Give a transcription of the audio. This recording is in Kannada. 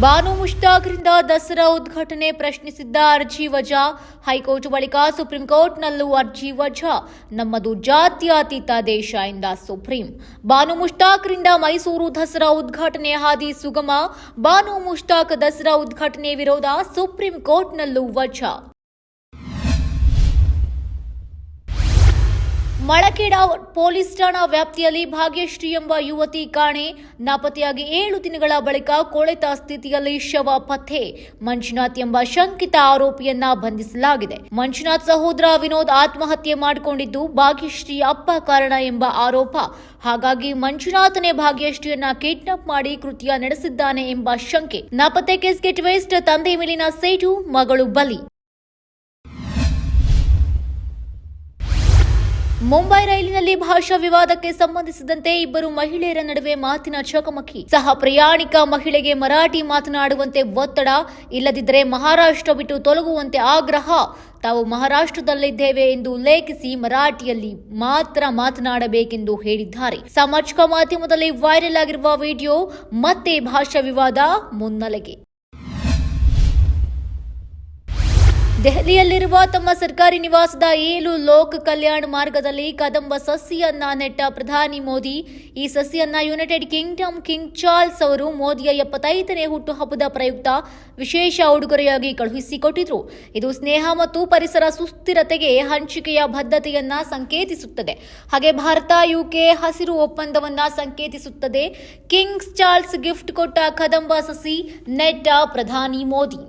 ಬಾನು ಮುಷ್ತಾಕ್ರಿಂದ ದಸರಾ ಉದ್ಘಾಟನೆ ಪ್ರಶ್ನಿಸಿದ್ದ ಅರ್ಜಿ ವಜಾ. ಹೈಕೋರ್ಟ್ ಬಳಿಕ ಸುಪ್ರೀಂ ಕೋರ್ಟ್ನಲ್ಲೂ ಅರ್ಜಿ ವಜಾ. ನಮ್ಮದು ಜಾತ್ಯತೀತ ದೇಶ ಎಂದ ಸುಪ್ರೀಂ. ಬಾನು ಮುಷ್ತಾಕ್ರಿಂದ ಮೈಸೂರು ದಸರಾ ಉದ್ಘಾಟನೆ ಹಾದಿ ಸುಗಮ. ಬಾನು ಮುಷ್ತಾಕ್ ದಸರಾ ಉದ್ಘಾಟನೆ ವಿರೋಧ ಸುಪ್ರೀಂ ಕೋರ್ಟ್ನಲ್ಲೂ ವಜಾ. ಮಳಖೇಡ ಪೊಲೀಸ್ ಠಾಣಾ ವ್ಯಾಪ್ತಿಯಲ್ಲಿ ಭಾಗ್ಯಶ್ರೀ ಎಂಬ ಯುವತಿ ಕಾಣೆ. ನಾಪತ್ತೆಯಾಗಿ 7 ದಿನಗಳ ಬಳಿಕ ಕೊಳೆತ ಸ್ಥಿತಿಯಲ್ಲಿ ಶವ ಪತ್ತೆ. ಮಂಜುನಾಥ್ ಎಂಬ ಶಂಕಿತ ಆರೋಪಿಯನ್ನ ಬಂಧಿಸಲಾಗಿದೆ. ಮಂಜುನಾಥ್ ಸಹೋದರ ವಿನೋದ್ ಆತ್ಮಹತ್ಯೆ ಮಾಡಿಕೊಂಡಿದ್ದು ಭಾಗ್ಯಶ್ರೀ ಅಪ್ಪ ಕಾರಣ ಎಂಬ ಆರೋಪ. ಹಾಗಾಗಿ ಮಂಜುನಾಥನೇ ಭಾಗ್ಯಶ್ರೀಯನ್ನ ಕಿಡ್ನಾಪ್ ಮಾಡಿ ಕೃತ್ಯ ನಡೆಸಿದ್ದಾನೆ ಎಂಬ ಶಂಕೆ. ನಾಪತ್ತೆ ಕೇಸ್ಗೆ ಟ್ವಿಸ್ಟ್. ತಂದೆ ಮೇಲಿನ ಸೇಟು, ಮಗಳು ಬಲಿ. ಮುಂಬೈ ರೈಲಿನಲ್ಲಿ ಭಾಷಾ ವಿವಾದಕ್ಕೆ ಸಂಬಂಧಿಸಿದಂತೆ ಇಬ್ಬರು ಮಹಿಳೆಯರ ನಡುವೆ ಮಾತಿನ ಚಕಮಕಿ. ಸಹ ಪ್ರಯಾಣಿಕ ಮಹಿಳೆಗೆ ಮರಾಠಿ ಮಾತನಾಡುವಂತೆ ಒತ್ತಡ. ಇಲ್ಲದಿದ್ದರೆ ಮಹಾರಾಷ್ಟ್ರ ಬಿಟ್ಟು ತೊಲಗುವಂತೆ ಆಗ್ರಹ. ತಾವು ಮಹಾರಾಷ್ಟ್ರದಲ್ಲಿದ್ದೇವೆ ಎಂದು ಉಲ್ಲೇಖಿಸಿ ಮರಾಠಿಯಲ್ಲಿ ಮಾತ್ರ ಮಾತನಾಡಬೇಕೆಂದು ಹೇಳಿದ್ದಾರೆ. ಸಾಮಾಜಿಕ ಮಾಧ್ಯಮದಲ್ಲಿ ವೈರಲ್ ಆಗಿರುವ ವಿಡಿಯೋ ಮತ್ತೆ ಭಾಷಾ ವಿವಾದ ಮುನ್ನೆಲೆಗೆ. ದೆಹಲಿಯಲ್ಲಿರುವ ತಮ್ಮ ಸರ್ಕಾರಿ ನಿವಾಸದ 7 ಲೋಕ್ ಕಲ್ಯಾಣ ಮಾರ್ಗದಲ್ಲಿ ಕದಂಬ ಸಸಿಯನ್ನ ನೆಟ್ಟ ಪ್ರಧಾನಿ ಮೋದಿ. ಈ ಸಸಿಯನ್ನ ಯುನೈಟೆಡ್ ಕಿಂಗ್ಡಮ್ ಕಿಂಗ್ ಚಾರ್ಲ್ಸ್ ಅವರು ಮೋದಿಯ 75ನೇ ಹುಟ್ಟುಹಬ್ಬದ ಪ್ರಯುಕ್ತ ವಿಶೇಷ ಉಡುಗೊರೆಯಾಗಿ ಕಳುಹಿಸಿಕೊಟ್ಟಿದ್ರು. ಇದು ಸ್ನೇಹ ಮತ್ತು ಪರಿಸರ ಸುಸ್ಥಿರತೆಗೆ ಹಂಚಿಕೆಯ ಬದ್ಧತೆಯನ್ನ ಸಂಕೇತಿಸುತ್ತದೆ. ಹಾಗೆ ಭಾರತ ಯುಕೆ ಹಸಿರು ಒಪ್ಪಂದವನ್ನ ಸಂಕೇತಿಸುತ್ತದೆ. ಕಿಂಗ್ ಚಾರ್ಲ್ಸ್ ಗಿಫ್ಟ್ ಕೊಟ್ಟ ಕದಂಬ ಸಸಿ ನೆಟ್ಟ ಪ್ರಧಾನಿ ಮೋದಿ.